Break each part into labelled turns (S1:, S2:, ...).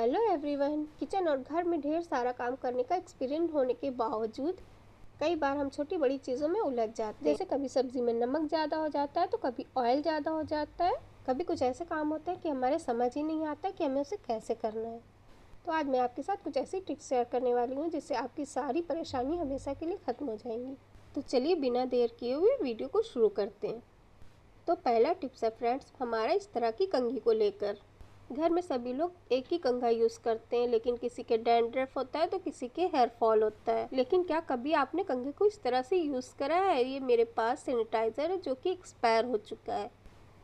S1: Hello everyone. Kitchen और घर में ढेर सारा काम करने का एक्सपीरियंस होने के बावजूद कई बार हम छोटी बड़ी चीज़ों में उलझ जाते हैं। जैसे कभी सब्जी में नमक ज़्यादा हो जाता है तो कभी ऑयल ज़्यादा हो जाता है, कभी कुछ ऐसे काम होते हैं कि हमारे समझ ही नहीं आता कि हमें उसे कैसे करना है। तो आज मैं आपके साथ कुछ ऐसी टिप्स शेयर करने वाली हूँ जिससे आपकी सारी परेशानी हमेशा के लिए ख़त्म हो जाएंगी। तो चलिए बिना देर किए हुए वीडियो को शुरू करते हैं। तो पहला टिप्स है फ्रेंड्स, हमारा इस तरह की कंघी को लेकर। घर में सभी लोग एक ही कंघा यूज़ करते हैं, लेकिन किसी के डैंड्रफ होता है तो किसी के हेयर फॉल होता है। लेकिन क्या कभी आपने कंघे को इस तरह से यूज़ करा है? ये मेरे पास सैनिटाइज़र है जो कि एक्सपायर हो चुका है,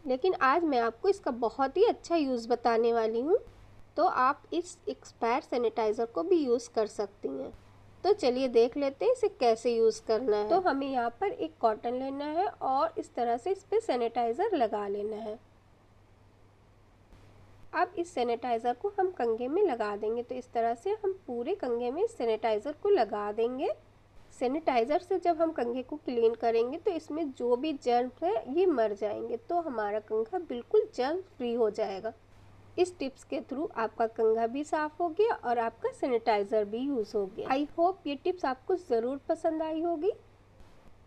S1: लेकिन आज मैं आपको इसका बहुत ही अच्छा यूज़ बताने वाली हूँ। तो आप इस एक्सपायर सैनिटाइज़र को भी यूज़ कर सकती हैं। तो चलिए देख लेते हैं इसे कैसे यूज़ करना है। तो हमें यहाँ पर एक कॉटन लेना है और इस तरह से इस पर सैनिटाइज़र लगा लेना है। अब इस सैनिटाइज़र को हम कंघे में लगा देंगे। तो इस तरह से हम पूरे कंघे में सैनिटाइज़र को लगा देंगे। सैनिटाइज़र से जब हम कंघे को क्लीन करेंगे तो इसमें जो भी जर्म्स है ये मर जाएंगे, तो हमारा कंघा बिल्कुल जर्म फ्री हो जाएगा। इस टिप्स के थ्रू आपका कंघा भी साफ़ हो गया और आपका सैनिटाइज़र भी यूज़ हो गया। आई होप ये टिप्स आपको ज़रूर पसंद आई होगी।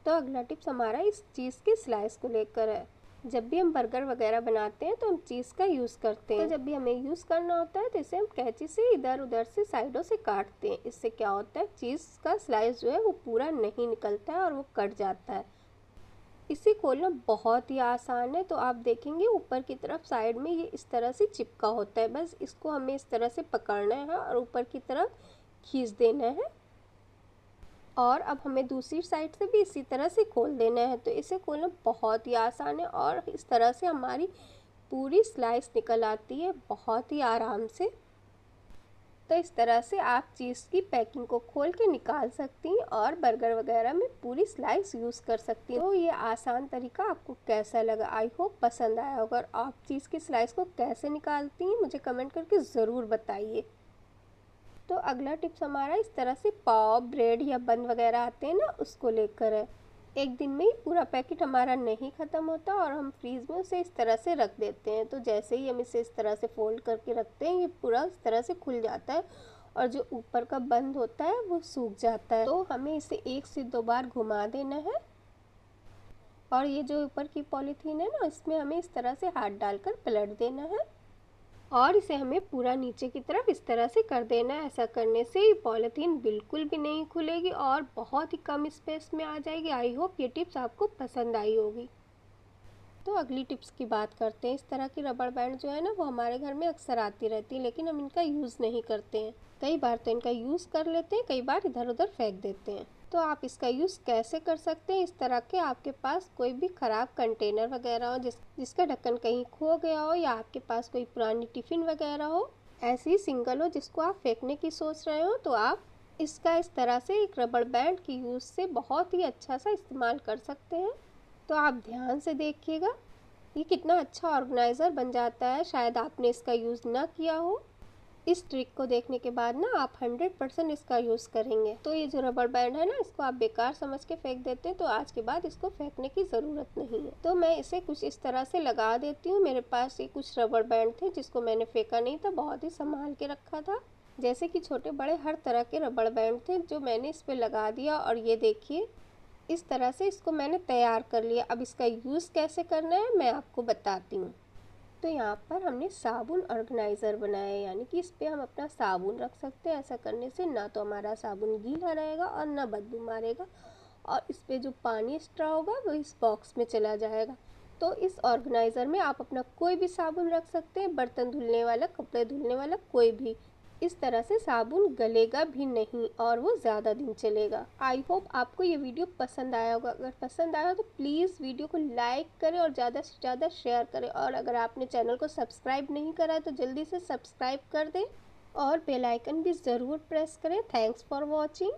S1: तो अगला टिप्स हमारा इस चीज़ के स्लाइस को लेकर है। जब भी हम बर्गर वगैरह बनाते हैं तो हम चीज़ का यूज़ करते हैं। तो जब भी हमें यूज़ करना होता है तो इसे हम कैंची से इधर उधर से साइडों से काटते हैं। इससे क्या होता है, चीज़ का स्लाइस जो है वो पूरा नहीं निकलता है और वो कट जाता है। इसे खोलना बहुत ही आसान है। तो आप देखेंगे ऊपर की तरफ साइड में ये इस तरह से चिपका होता है। बस इसको हमें इस तरह से पकड़ना है और ऊपर की तरफ खींच देना है। और अब हमें दूसरी साइड से भी इसी तरह से खोल देना है। तो इसे खोलना बहुत ही आसान है और इस तरह से हमारी पूरी स्लाइस निकल आती है बहुत ही आराम से। तो इस तरह से आप चीज़ की पैकिंग को खोल के निकाल सकती हैं और बर्गर वगैरह में पूरी स्लाइस यूज़ कर सकती हैं। तो ये आसान तरीका आपको कैसा लगा? आई होप पसंद आया होगा। और आप चीज़ की स्लाइस को कैसे निकालती हैं मुझे कमेंट करके ज़रूर बताइए। तो अगला टिप्स हमारा इस तरह से पाव, ब्रेड या बन वगैरह आते हैं ना, उसको लेकर है। एक दिन में ही पूरा पैकेट हमारा नहीं ख़त्म होता और हम फ्रीज में उसे इस तरह से रख देते हैं। तो जैसे ही हम इसे इस तरह से फोल्ड करके रखते हैं ये पूरा इस तरह से खुल जाता है और जो ऊपर का बंद होता है वो सूख जाता है। तो हमें इसे 1 से 2 बार घुमा देना है और ये जो ऊपर की पॉलीथीन है ना, इसमें हमें इस तरह से हाथ डालकर पलट देना है और इसे हमें पूरा नीचे की तरफ इस तरह से कर देना है। ऐसा करने से ये पॉलीथीन बिल्कुल भी नहीं खुलेगी और बहुत ही कम स्पेस में आ जाएगी। आई होप ये टिप्स आपको पसंद आई होगी। तो अगली टिप्स की बात करते हैं। इस तरह की रबड़ बैंड जो है ना वो हमारे घर में अक्सर आती रहती है, लेकिन हम इनका यूज़ नहीं करते हैं। कई बार तो इनका यूज़ कर लेते हैं, कई बार इधर उधर फेंक देते हैं। तो आप इसका यूज़ कैसे कर सकते हैं? इस तरह के आपके पास कोई भी ख़राब कंटेनर वगैरह हो जिसका ढक्कन कहीं खो गया हो, या आपके पास कोई पुरानी टिफ़िन वगैरह हो, ऐसी सिंगल हो जिसको आप फेंकने की सोच रहे हो, तो आप इसका इस तरह से एक रबड़ बैंड की यूज़ से बहुत ही अच्छा सा इस्तेमाल कर सकते हैं। तो आप ध्यान से देखिएगा ये कितना अच्छा ऑर्गेनाइज़र बन जाता है। शायद आपने इसका यूज़ ना किया हो। इस ट्रिक को देखने के बाद ना आप 100% इसका यूज़ करेंगे। तो ये जो रबड़ बैंड है ना, इसको आप बेकार समझ के फेंक देते हैं, तो आज के बाद इसको फेंकने की ज़रूरत नहीं है। तो मैं इसे कुछ इस तरह से लगा देती हूँ। मेरे पास ये कुछ रबड़ बैंड थे जिसको मैंने फेंका नहीं था, बहुत ही संभाल के रखा था। जैसे कि छोटे बड़े हर तरह के रबड़ बैंड थे जो मैंने इस पर लगा दिया और ये देखिए इस तरह से इसको मैंने तैयार कर लिया। अब इसका यूज़ कैसे करना है मैं आपको बताती हूँ। तो यहाँ पर हमने साबुन ऑर्गेनाइज़र बनाया है, यानी कि इस पर हम अपना साबुन रख सकते हैं। ऐसा करने से ना तो हमारा साबुन गीला रहेगा और ना बदबू मारेगा, और इस पर जो पानी एक्स्ट्रा होगा वो इस बॉक्स में चला जाएगा। तो इस ऑर्गेनाइज़र में आप अपना कोई भी साबुन रख सकते हैं, बर्तन धुलने वाला, कपड़े धुलने वाला, कोई भी। इस तरह से साबुन गलेगा भी नहीं और वो ज़्यादा दिन चलेगा। आई होप आपको ये वीडियो पसंद आया होगा। अगर पसंद आया तो प्लीज़ वीडियो को लाइक करें और ज़्यादा से ज़्यादा शेयर करें। और अगर आपने चैनल को सब्सक्राइब नहीं करा है तो जल्दी से सब्सक्राइब कर दें और बेल आइकन भी ज़रूर प्रेस करें। Thanks for watching.